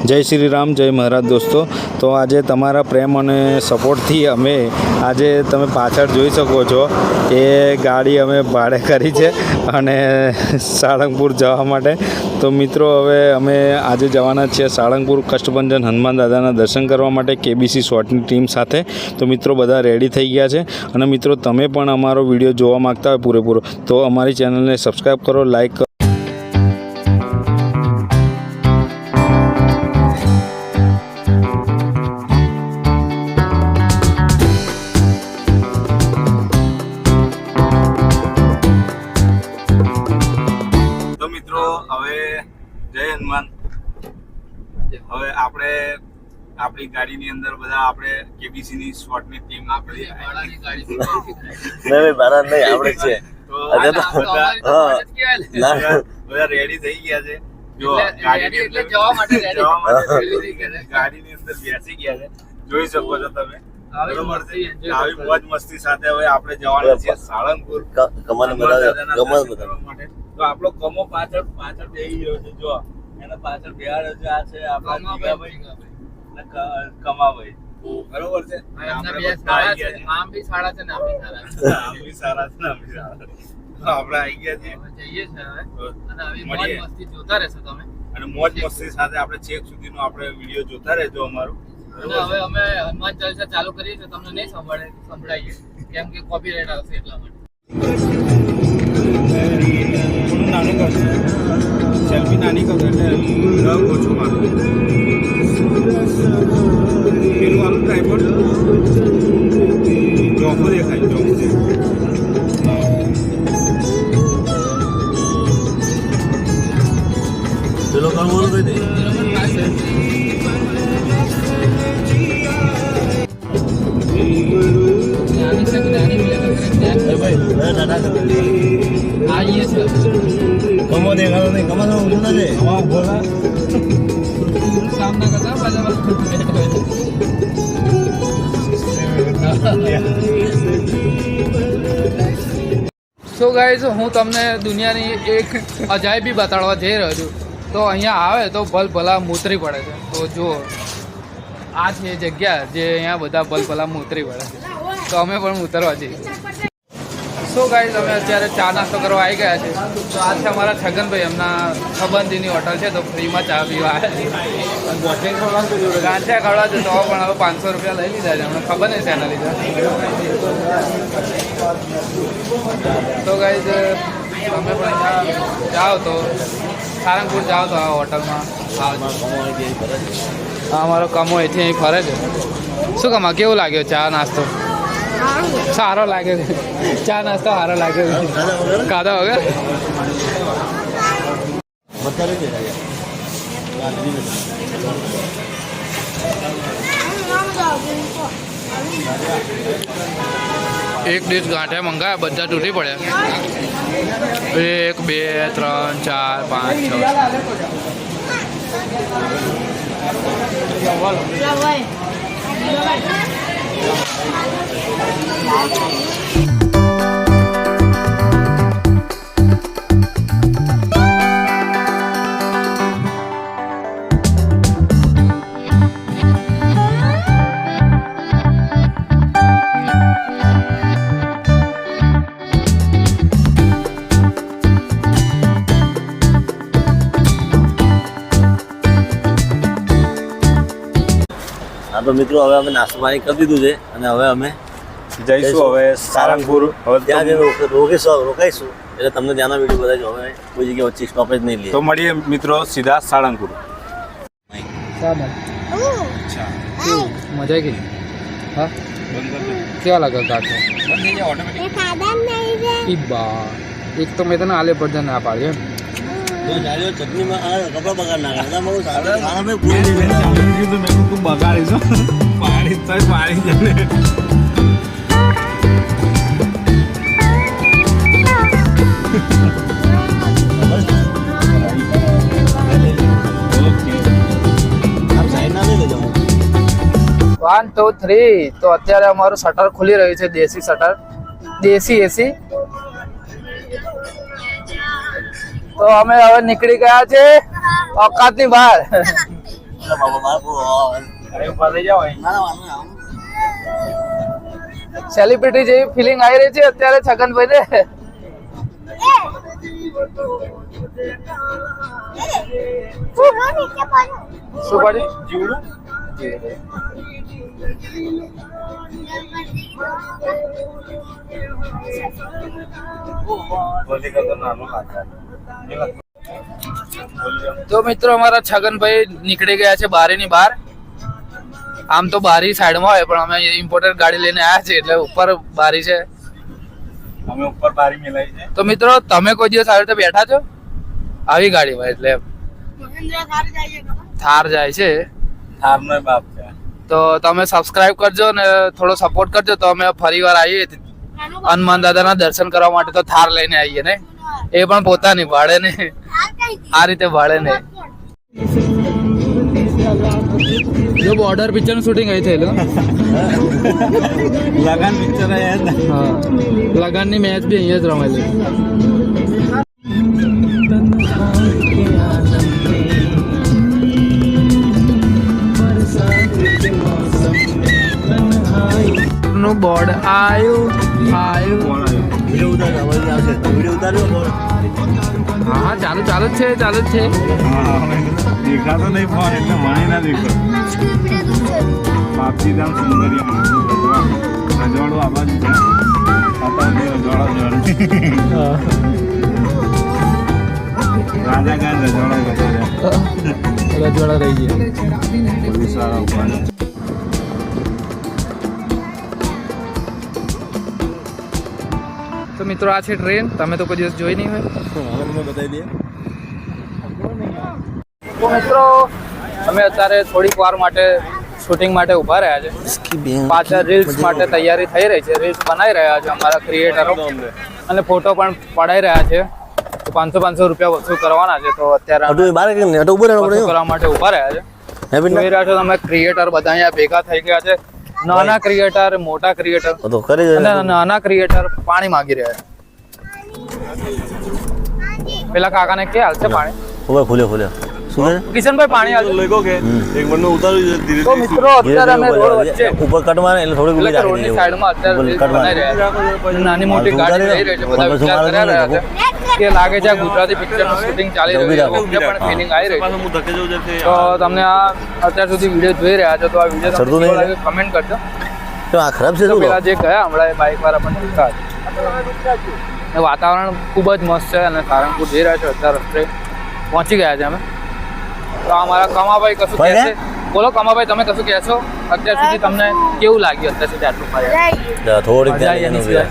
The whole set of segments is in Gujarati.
જય શ્રી રામ, જય મહારાજ દોસ્તો. તો આજે તમારા પ્રેમ અને સપોર્ટથી અમે આજે તમે પાછળ જોઈ શકો છો એ ગાડી અમે ભાડે કરી છે અને સાળંગપુર જવા માટે. તો મિત્રો હવે અમે આજે જવાના છીએ સાળંગપુર કષ્ટભંજન હનુમાન દાદાના દર્શન કરવા માટે કેબીસી શોર્ટની ટીમ સાથે. તો મિત્રો બધા રેડી થઈ ગયા છે અને મિત્રો તમે પણ અમારો વિડીયો જોવા માગતા હોય પૂરેપૂરો તો અમારી ચેનલને સબસ્ક્રાઈબ કરો, લાઈક કરો. હવે જય હનુમાન. હવે આપણે આપણી ગાડીની અંદર બધા આપણે કેબીસી ની સ્પોર્ટની ટીમ આપણી ભાડાની ગાડી નહીં ભાડા નહીં આપણે છે બધા રેડી થઈ ગયા છે. જો ગાડીની અંદર જવા માટે ગાડીની અંદર બેસી ગયા છે, જોઈ શકો છો તમે. બરોબર છે, આવી મોજ મસ્તી સાથે હવે આપણે જવાના છીએ સાળંગપુર માટે. તો આપણો કમો પાછળ બેહી ગયો છે. જો એના પાછળ બેહાડ્યો છે. આ છે આપણા જીગાભાઈ અને કમાભાઈ. બરોબર છે, આમ બી સારા છે ને આમ બી સારા છે. આપણે આવી ગયા છીએ, જઈએ છે અને આવી મોજ મસ્તી જોતા રહેશો તમે અને મોજ મસ્તી સાથે આપણે છેક સુધીનો આપણે વિડીયો જોતા રહેજો અમારું. અને હવે અમે હનુમાન ચાલીસા ચાલુ કરીએ તો તમને નહીં સંભળાઈએ કેમ કે કોપીરાઈટ આવશે એટલા માટે. નાની કર સેલ્ફી નાની કર એટલે રંગ ઓછો મારો પેલું આનું ટ્રાયપોડ ચોખ્ખું દેખાય. ચોખ્ખું પેલો કરવો કઈ દે કમો દેખાતો નહીં. કમો તો ઊંધું ના છે. બોલા કામ ના કરતા સો ગાઈઝ, હું તમને દુનિયાની એક અજાયબી બતાડવા જઈ રહ્યો છું. તો અહીંયા આવે તો ભલભલા મૂતરી પડે છે. તો જુઓ, આ છે જગ્યા જે અહીંયા બધા ભલભલા મૂતરી પડે છે. તો અમે પણ ઉતરવા જઈએ. સો ગાઈઝ, અમે અત્યારે ચા નાસ્તો કરવા આવી ગયા છે. તો આ છે અમારા છગનભાઈ, એમના સંબંધીની હોટલ છે. તો ફ્રીમાં ચા પીવા ગાંઠિયા ખવડા છે. તો પણ હવે 500 રૂપિયા લઈ લીધા છે. અમને ખબર નહીં શેના લીધા. તો ગાઈઝ, તમે પણ અહીંયા જાઓ તો સારંગપુર જાઓ તો આ હોટલમાં આવજો. હા, અમારો કમો અહીંથી અહીં ફરે છે. શું કમા, કેવું લાગ્યો ચા નાસ્તો? સારો લાગે છે. ચા નાસ્તો સારો લાગે છે. ખાધા વગર એક ડીશ ગાંઠિયા મંગાવ્યા, બધા તૂટી પડ્યા. 1 2 3 4 5 6 તો મિત્રો હવે અમે નાસ્તો પાણી કરી દીધું છે અને હવે અમે જઈશું હવે સારંગપુર. હવે ત્યાં રોકાઈશું એટલે તમને ત્યાંના વિડીયો બતાવીશું. હવે કોઈ જગ્યાએ વચ્ચે સ્ટોપેજ નહીં લઈએ. તો મળીએ મિત્રો સીધા સાળંગપુર. મજા ગઈ. હા, કેવા લાગે કાઢો? એક તો મેં તને આલે પડશે ના પાડે એમ. ચટણીમાં કપડા બગાડ નાખે બગાડીશું પાણી તો પાણી જને. One, two, three. તો અત્યારે અમારું શટર ખુલી રહ્યું છે, દેશી શટર, દેશી એસી. તો અમે હવે નીકળી ગયા છે औकातની બહાર. બાબા બોલ. અરે ઉભા થઈ જાઓ અહીં. ના ના વાંધો નહીં, આવું. સેલિબ્રિટી જેવી ફિલિંગ આવી રહી છે અત્યારે છગનભાઈ ને. શું પડ્યું? જીવડું બોલી કરતો નાનો લાગે. તો મિત્રો અમારા છગનભાઈ નીકળી ગયા છે બારીની બહાર. આમ તો બારી સાઈડમાં હોય પણ અમે ઇમ્પોર્ટેડ ગાડી લઈને આવ્યા છે એટલે ઉપર બારી છે. અમે ઉપર બારી મિલાઈ છે. તો મિત્રો તમે કોઈ દિવસ આવી રીતે બેઠા છો આવી ગાડીમાં? એટલે થાર જાય છે. થારનો બાપ છે. તો તમે સબસ્ક્રાઇબ કરજો ને થોડો સપોર્ટ કરજો તો અમે ફરી વાર આવીએ હનુમાન દાદાના દર્શન કરવા માટે. તો થાર લઈને આવીએ ને, એ પણ પોતાની ભાડે ને, આ રીતે ભાડે ને. જો બોર્ડર પિક્ચર નું શૂટિંગ અહીં થયેલું. લગન પિક્ચર હા, લગન ની મેચ બી અહીંયા જ રમાયેલી. નું બોર્ડ આયું. વિડીયો ઉતાર, અવાજ આવશે. વિડીયો ઉતાર્યો બોલ. હા ચાલુ ચાલુ જ છે, ચાલુ જ છે. દેખાતો નહીં ફોન એટલે મને ના દેખો. બાપજી ધામ સુંદરી રજવાડું આ બાજુ છે. રાજા ગાન રજવાડા રહી ગયા. પોલીસ વાળા ઉપર. તો મિત્રો આ છે ટ્રેન. તમે તો કોઈ દિવસ જોઈ નહીં હોય. તમને બતાવી દઈએ. તો મિત્રો અમે અત્યારે થોડીક વાર માટે શૂટિંગ માટે ઊભા રહ્યા છે. પાછળ રીલ્સ માટે તૈયારી થઈ રહી છે. રીલ્સ બનાવી રહ્યા છે અમારા ક્રિએટરો અને ફોટો પણ પડાઈ રહ્યા છે. તો 500 રૂપિયા વસૂલ કરવાના છે. તો અત્યારે અમે વસૂલ કરવા માટે ઊભા રહ્યા છે. જોઈ રહ્યા છો તમે ક્રિએટર બધા અહીંયા ભેગા થઈ ગયા છે. નાના ક્રિએટર, મોટા ક્રિએટર અને નાના ક્રિએટર પાણી માંગી રહ્યા છે. પેલા કાકાને કે હાલશે પાણી? ખુલ્યો શું છે? કિશનભાઈ પાણી હાલશે. એક બંને ઉતાર્યું ધીરે તો મિત્રો અત્યારે અમે રોડ વચ્ચે ઉપર કટમાં એટલે થોડીક ઊભી રાખી રોડની સાઈડમાં અત્યારે રીલ્સ બનાવી રહ્યા છે. નાની મોટી ગાડી લઈ રહી છે. બધા વિચાર કરી રહ્યા છે કે લાગે છે આ ગુજરાતી પિક્ચરનું શૂટિંગ ચાલી રહ્યું છે. અમને પણ ફિલિંગ આવી રહી છે. તો તમને આ અત્યાર સુધી વિડીયો જોઈ રહ્યા છો તો આ વિડીયો તમને કેવો લાગ્યો કમેન્ટ કરજો. આ ખરાબ છે તો પેલા જે ગયા હમણાં એ બાઇક વાળા પણ જોતા હતા. વાતાવરણ ખૂબ જ મસ્ત છે અને સારંગપુર જઈ રહ્યા છે. અત્યારે રસ્તે પહોંચી ગયા છે અમે. તો અમારા કમાભાઈ કશું કહેશે? બોલો કમાભાઈ, તમે કશું કહેશો? અત્યાર સુધી તમને કેવું લાગ્યું? અત્યાર સુધી આટલું ફર્યા? થોડીક મજા આવી એની સિવાય?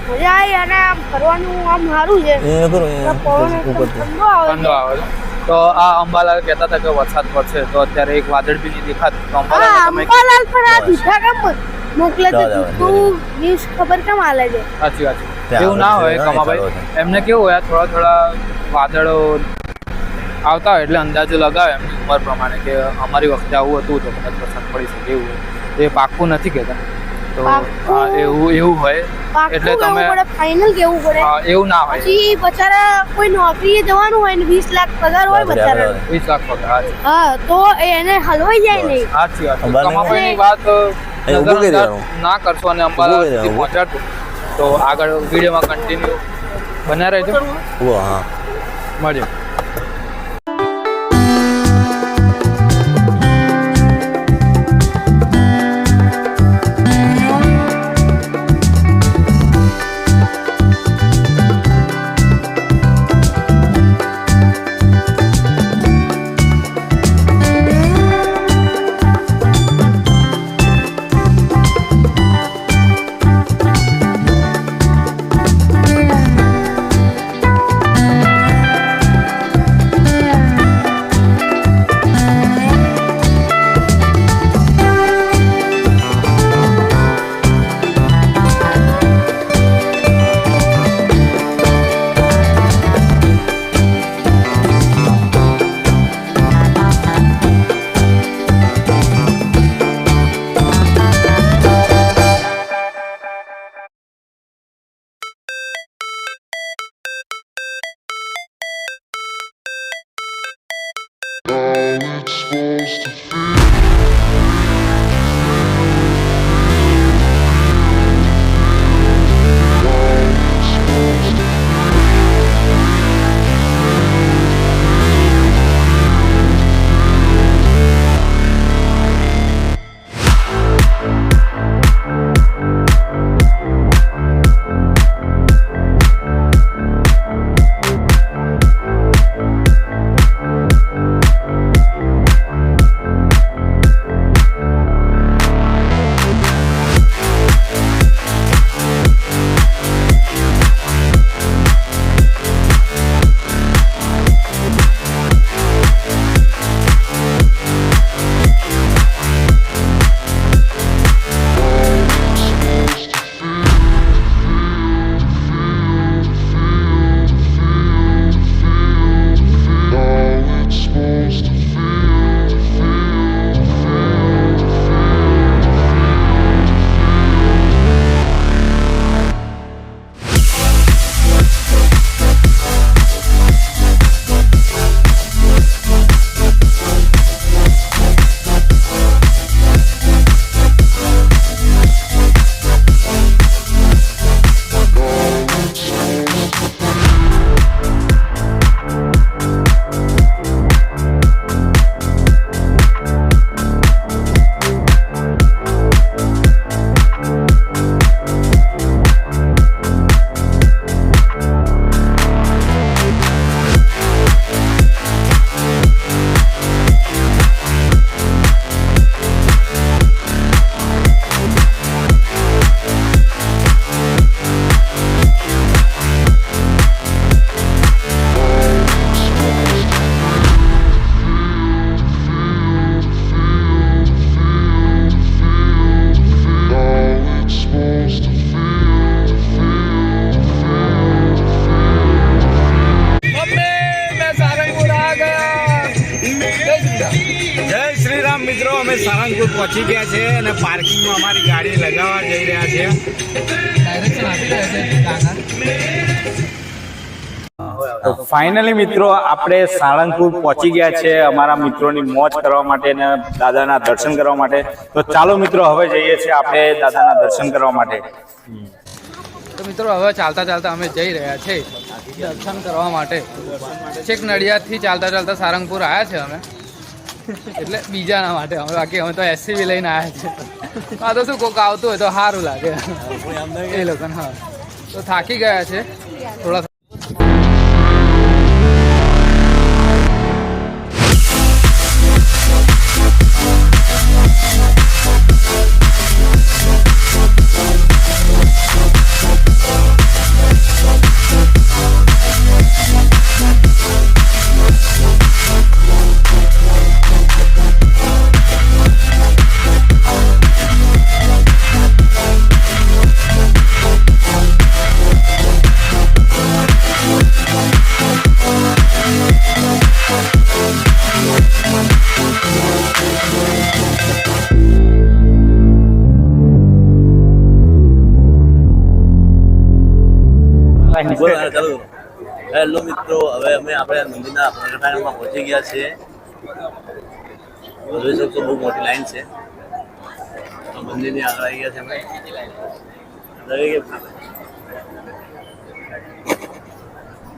મજા આવી અને આમ ફરવાનું આમ સારું છે. ઠંડો આવે ઠંડો આવે છે. તો આ અંબાલાલ કહેતા હતા કે વરસાદ પડશે તો અત્યારે એક વાદળ બી નહીં દેખાતું. તો અંબાલાલ તમે અંબાલાલ પર આ દૂધા કેમ મોકલે છે? તું ન્યૂઝ ખબર કેમ આલે છે? સાચી વાત છે. એવું ના હોય કમાભાઈ, એમને કેવું હોય થોડા વાદળો આવતા હોય એટલે અંદાજો લગાવે એમની ઉંમર પ્રમાણે કે અમારી વખતે આવું હતું તો કદાચ વરસાદ પડી શકે એવું હોય. એ પાક્કું નથી કહેતા. તો એવું હોય એટલે તમે ફાઇનલ કેવું પડે. એવું ના હોય. પછી બચારા કોઈ નોકરીએ જવાનું હોય ને 20 લાખ પગાર હોય બચારા, 20 લાખ પગાર. હા તો એને હલવાઈ જાય નહીં. સાચી વાત. કમાભાઈની વાત ના કરશો અને અંબાલાલ સુધી પહોંચાડશો તો આગળ વિડીયોમાં કન્ટિન્યુ બન્યા રહેજો. મળ્યો. Oh, it's મિત્રો અમે સારંગપુર પહોંચી ગયા છે અને પાર્કિંગમાં અમારી ગાડી લગાવવા જઈ રહ્યા છે. ફાઇનલી મિત્રો આપણે સાળંગપુર પહોંચી ગયા છે અમારા મિત્રોની મોજ કરવા માટે અને દાદાના દર્શન કરવા માટે. તો ચાલો મિત્રો હવે જઈએ છીએ આપણે દાદાના દર્શન કરવા માટે. તો મિત્રો હવે ચાલતા ચાલતા અમે જઈ રહ્યા છીએ દર્શન કરવા માટે. છેક નડિયાદથી ચાલતા ચાલતા સારંગપુર આવ્યા છે અમે, એટલે બીજાના માટે અમે, બાકી અમે તો એસસીવી લઈને આવ્યા છે. હા તો શું કોઈક આવતું હોય તો સારું લાગે એ લોકોને. હા તો થાકી ગયા છે થોડા. હેલો મિત્રો, હવે અમે આપણે મંદિરના પ્રગટાયણમાં પહોંચી ગયા છીએ. જોઈ શકશો બહુ મોટી લાઈન છે. મંદિરની આગળ આવી ગયા છે અમે.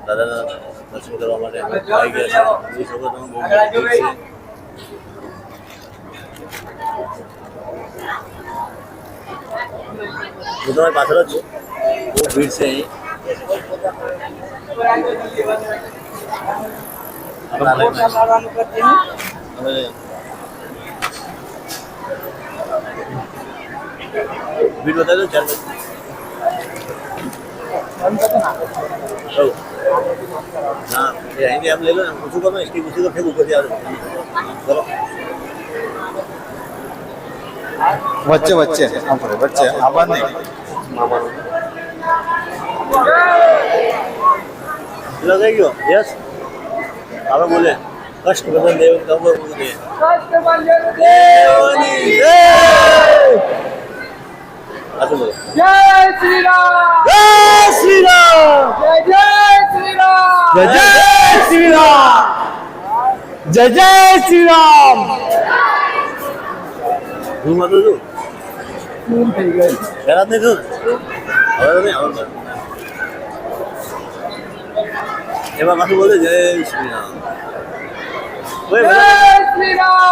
દાદાના દર્શન કરવા માટે અમે આવી ગયા છે. જોઈ શકો તમે બહુ મોટી ભીડ છે. હું તમારી પાછળ જ છું. બહુ ભીડ છે અહીં. भीड़ बता दो 4 बजे. हाँ आएंगे आप ले लो ना. कुछ करो इसकी कुछ तो फिर ऊपर जा चलो વચ્ચે વચ્ચે વચ્ચે આવાજ નહીં. लगा गयो. यस आप बोले कष्ट बदन देव कबर बोले कष्ट बदन देवनी आप बोलो જય શ્રી રામ, जय श्री राम, જય શ્રી રામ, जय श्री राम. જય જય શ્રી રામ. હું માતું છું થઈ ગઈ. પહેલા જ નહીં થયું હવે તો નહીં હવે એમાં પાછું બોલે જય શ્રી રામ ઓય બધા શ્રી રામ.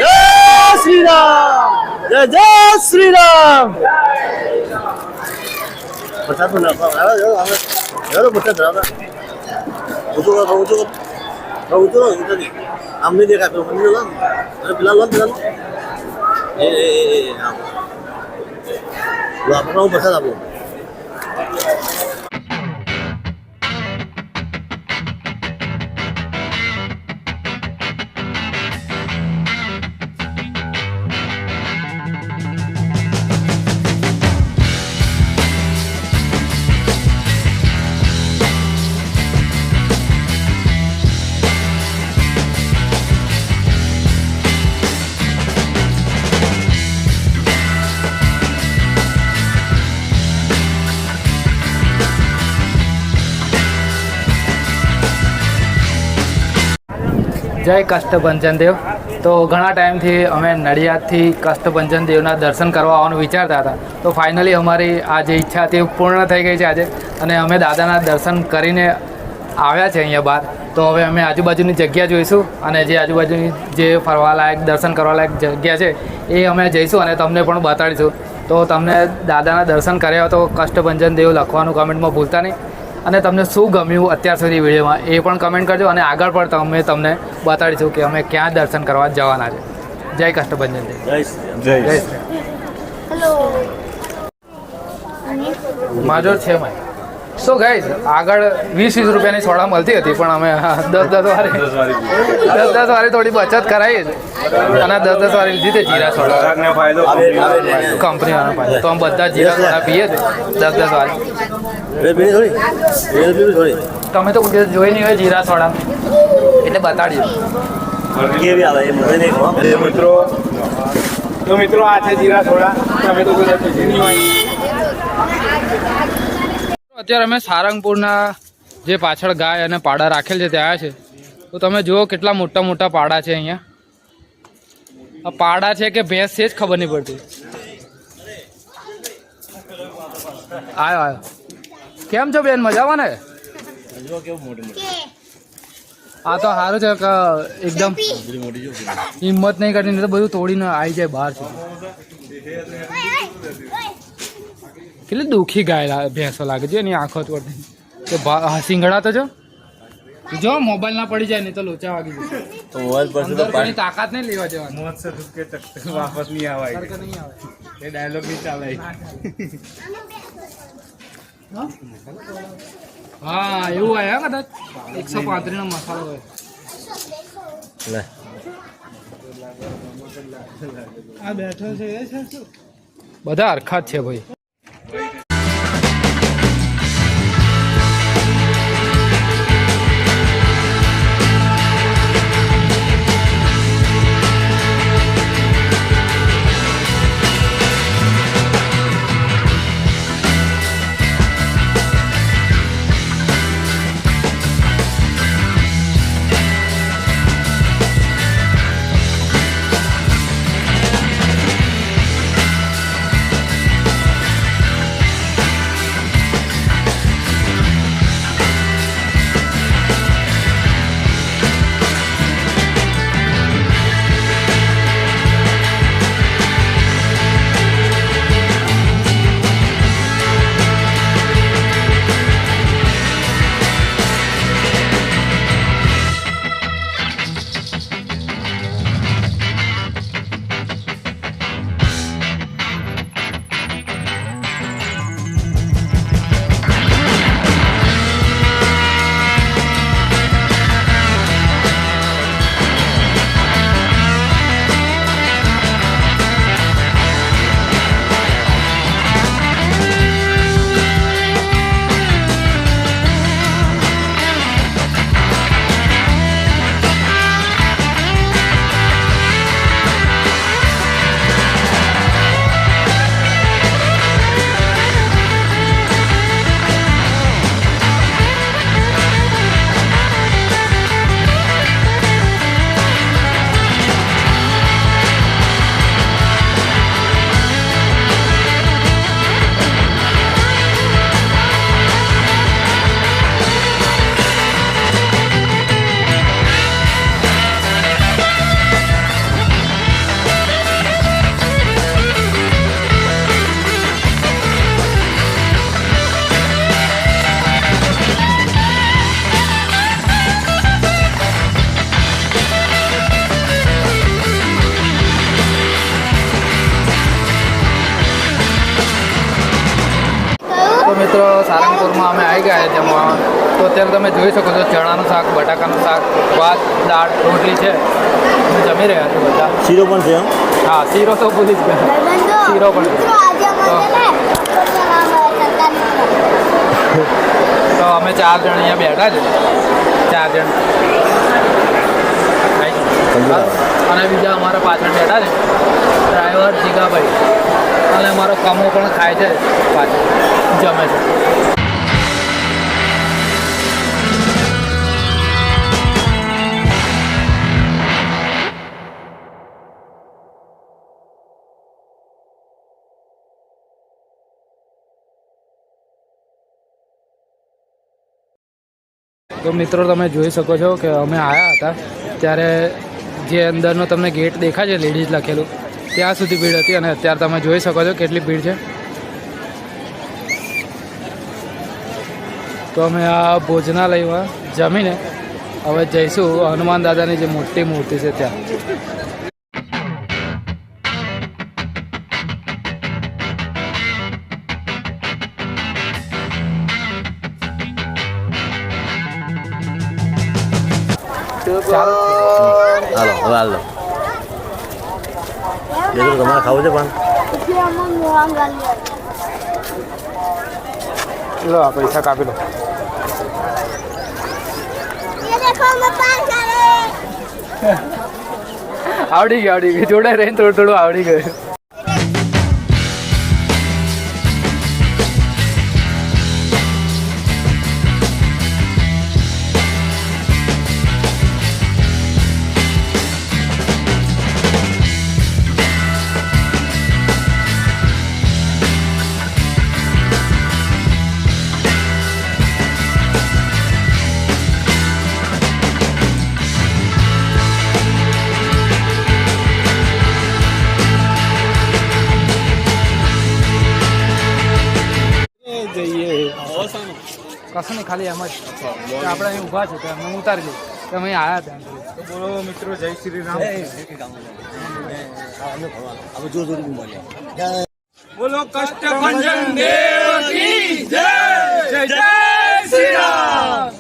જય શ્રી રામ જય શ્રી રામ પ્રસાદ પણ નાખો આવે જો આવે જો પ્રસાદ ધરાવતા ઊંચું કરો ઊંચું નહીં આમ નહીં દેખાય પેલું મંદિર લો અને પેલા લો એ આમ લો આપણે હું પ્રસાદ આપું જય કષ્ટભંજન દેવ. તો ઘણા ટાઈમથી અમે નડિયાદથી કષ્ટભંજન દેવના દર્શન કરવા આવવાનું વિચારતા હતા. તો ફાઇનલી અમારી આ જે ઈચ્છા હતી પૂર્ણ થઈ ગઈ છે આજે, અને અમે દાદાના દર્શન કરીને આવ્યા છે અહીંયા બહાર. તો હવે અમે આજુબાજુની જગ્યા જોઈશું, અને જે આજુબાજુની જે ફરવાલાયક દર્શન કરવાલાયક જગ્યા છે એ અમે જઈશું અને તમને પણ બતાડીશું. તો તમને દાદાના દર્શન કર્યા હોય તો કષ્ટભંજન દેવ લખવાનું કમેન્ટમાં ભૂલતા નહીં, અને તમને શું ગમ્યું અત્યાર સુધી વિડીયોમાં એ પણ કમેન્ટ કરજો, અને આગળ પણ અમે તમને બતાડીશું કે અમે ક્યાં દર્શન કરવા જવાના છે. જય કષ્ટભંજન દેવ. જય શ્રી રામ જય શ્રી હેલો રામ. માજોર છે માય. સો ગાઈઝ આગળ 20-20 રૂપિયાની સોડા મળતી હતી, પણ અમે 10-10 વાળી થોડી બચત કરાવી છે, અને 10-10 વાળી લીધી છે જીરા સોડા કંપનીવાળા ફાયદો. તો અમે બધા જીરા સોડા પીએ છીએ 10-10 વાળી. થોડી તમે તો જોઈ નહીં હોય જીરા સોડા, એટલે બતાડીએ. કેવી આવે એ મને નહીં ખબર તો મિત્રો આ છે જીરા સોડા. તમે તો કદાચ પીધી નહીં હોય. અત્યારે અમે સારંગપુરના જે પાછળ ગાય અને પાડા રાખેલ છે ત્યાં આવ્યા છે. તો તમે જુઓ કેટલા મોટા મોટા પાડા છે અહીંયા. આ પાડા છે કે ભેંસ છે જ ખબર નહીં પડતી. આવ્યો કેમ છો બેન, મજામાં ને? આ તો સારું છે કે એકદમ હિંમત નહીં કરતી, નહીં તો બધું તોડીને આવી જાય બહાર છે. કેટલી દુઃખી ગાય ભેંસો લાગે છે એની આંખો તોડતી. તો સિંગડા તો જો મોબાઈલ ના પડી જાય નહીં તો લોચા વાગી જાય. તો મોબાઈલ પર અંદર કોઈની તાકાત નહીં લેવા જવાની. મોત સે દુઃખ કે ચક્કર વાપસ નહીં આવાય. નહીં આવે. એ ડાયલોગ નહીં ચાલે. હા એવું હોય કદાચ 135 નો મસાલો હોય. લે આ બેઠો છે એ છે શું? બધા હરખા જ છે ભાઈ. મિત્રો સારંગપુરમાં અમે આવી ગયા છે જમવા. તો અત્યારે તમે જોઈ શકો છો ચણાનું શાક, બટાકાનું શાક, ભાત, દાળ, રોટલી છે. અમે જમી રહ્યા છીએ બધા. શીરો પણ છે એમ? હા, શીરો તો ભૂલી જ ગયા. શીરો પણ છે. તો અમે 4 જણ અહીંયા બેઠા છે. 4 જણ. અને બીજા અમારા પાછળ બેઠા છે ડ્રાઈવર જીગાભાઈ, અને અમારો કમો પણ ખાય છે પાછળ, જમે છે. તો મિત્રો તમે જોઈ શકો છો કે અમે આવ્યા હતા ત્યારે જે અંદરનો તમને ગેટ દેખાય છે લેડીઝ લખેલું, ત્યાં સુધી ભીડ હતી. અને અત્યારે તમે જોઈ શકો છો કેટલી ભીડ છે. તો અમે આ ભોજનાલયમાં જમીને હવે જઈશું હનુમાન દાદાની જે મોટી મૂર્તિ છે ત્યાં. ચાલો હાલો હવે હાલો. બીજું તમારે ખાવું છે પણ? લો આ પૈસા કાપી લો. આવડી ગયું જોડે રહીને થોડું થોડું આવડી ગયું. કશું નહીં, ખાલી એમ જ આપણે અહીં ઊભા છે તો એમને ઉતારી લઈએ. તમે અહીં આવ્યા હતા. તો બોલો મિત્રો, જય શ્રી રામ. બોલો કષ્ટભંજન દેવ કી જય. જય જય શ્રી રામ.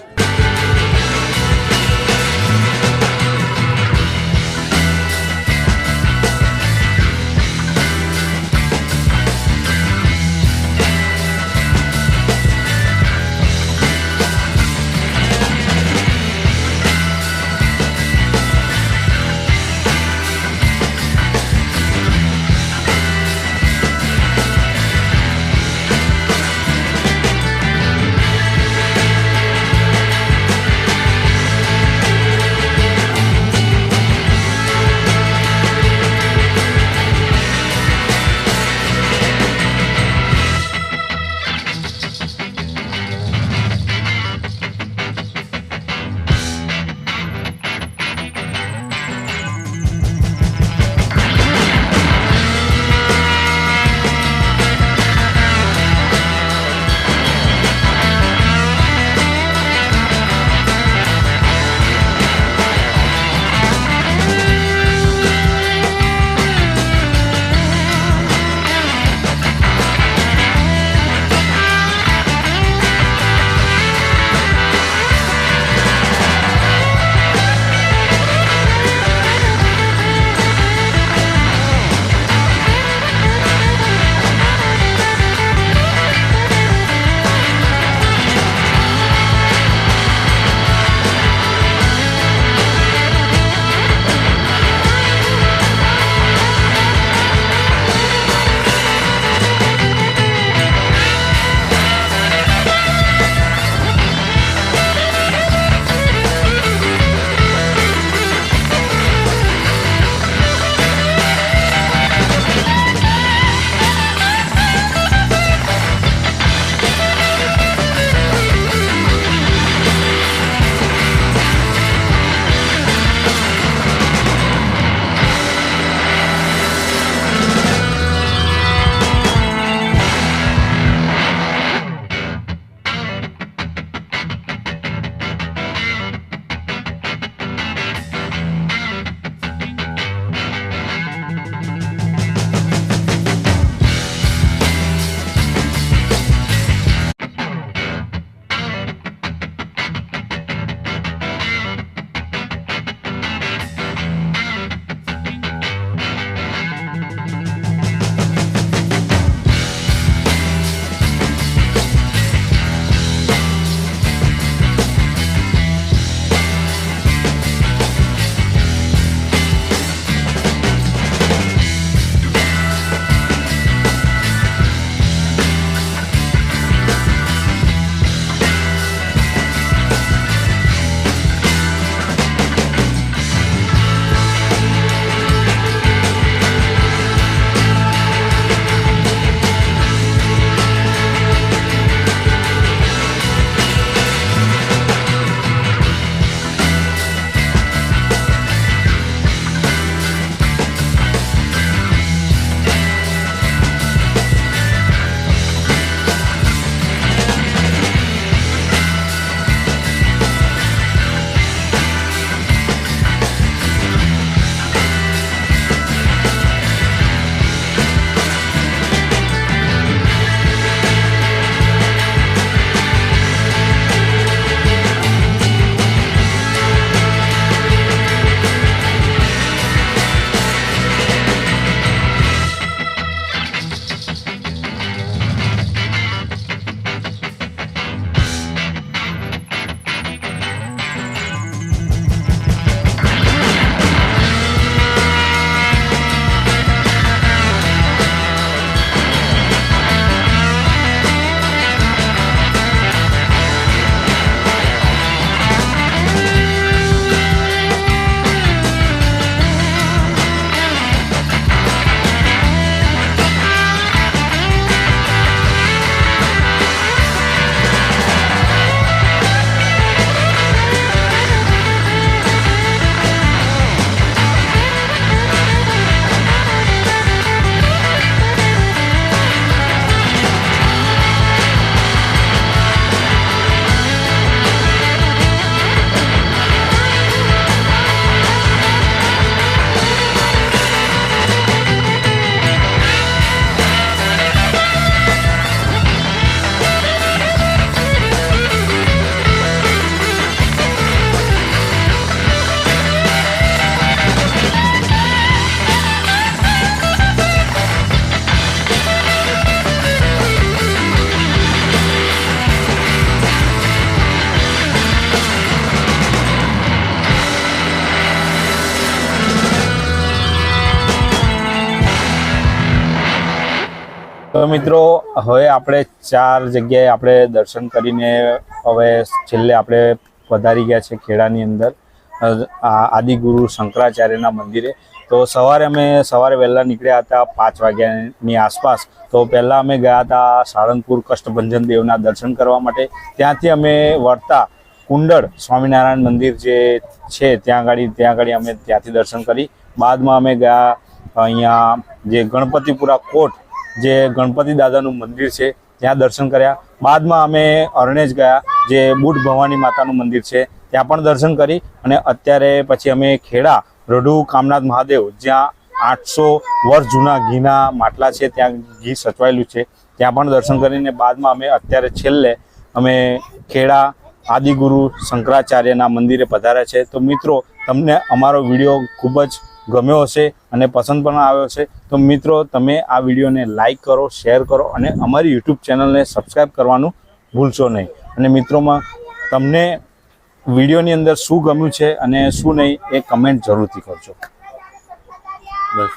તો મિત્રો હવે આપણે 4 જગ્યાએ આપણે દર્શન કરીને હવે છેલ્લે આપણે પધારી ગયા છે ખેડાની અંદર આદિગુરુ શંકરાચાર્યના મંદિરે. તો અમે સવારે વહેલા નીકળ્યા હતા 5 વાગ્યાની આસપાસ. તો પહેલાં અમે ગયા હતા સાળંગપુર કષ્ટભંજન દેવના દર્શન કરવા માટે. ત્યાંથી અમે વળતા કુંડળ સ્વામિનારાયણ મંદિર જે છે ત્યાં આગળ અમે ત્યાંથી દર્શન કરી. બાદમાં અમે ગયા અહીંયા જે ગણપતિપુરા કોટ જે ગણપતિ દાદાનું મંદિર છે ત્યાં દર્શન કર્યા. બાદમાં અમે અરણેજ ગયા જે બુટ ભવાની માતાનું મંદિર છે ત્યાં પણ દર્શન કરી. અને અત્યારે પછી અમે ખેડા રઢુ કામનાથ મહાદેવ જ્યાં 800 વર્ષ જૂના ઘીના માટલા છે ત્યાં ઘી સચવાયેલું છે ત્યાં પણ દર્શન કરીને બાદમાં અમે અત્યારે છેલ્લે અમે ખેડા આદિગુરુ શંકરાચાર્યના મંદિરે પધાર્યા છે. તો મિત્રો તમને અમારો વિડીયો ખૂબ જ ગમ્યો હશે અને પસંદ પણ આવ્યો છે. તો મિત્રો તમે આ વિડીયોને લાઈક કરો, શેર કરો અને અમારી યુટ્યુબ ચેનલને સબસ્ક્રાઈબ કરવાનું ભૂલશો નહીં. અને મિત્રોમાં તમને વિડીયોની અંદર શું ગમ્યું છે અને શું નહીં એ કમેન્ટ જરૂરથી કરજો. બસ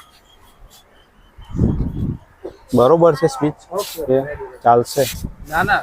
બરોબર છે સ્પીચ ચાલશે. ના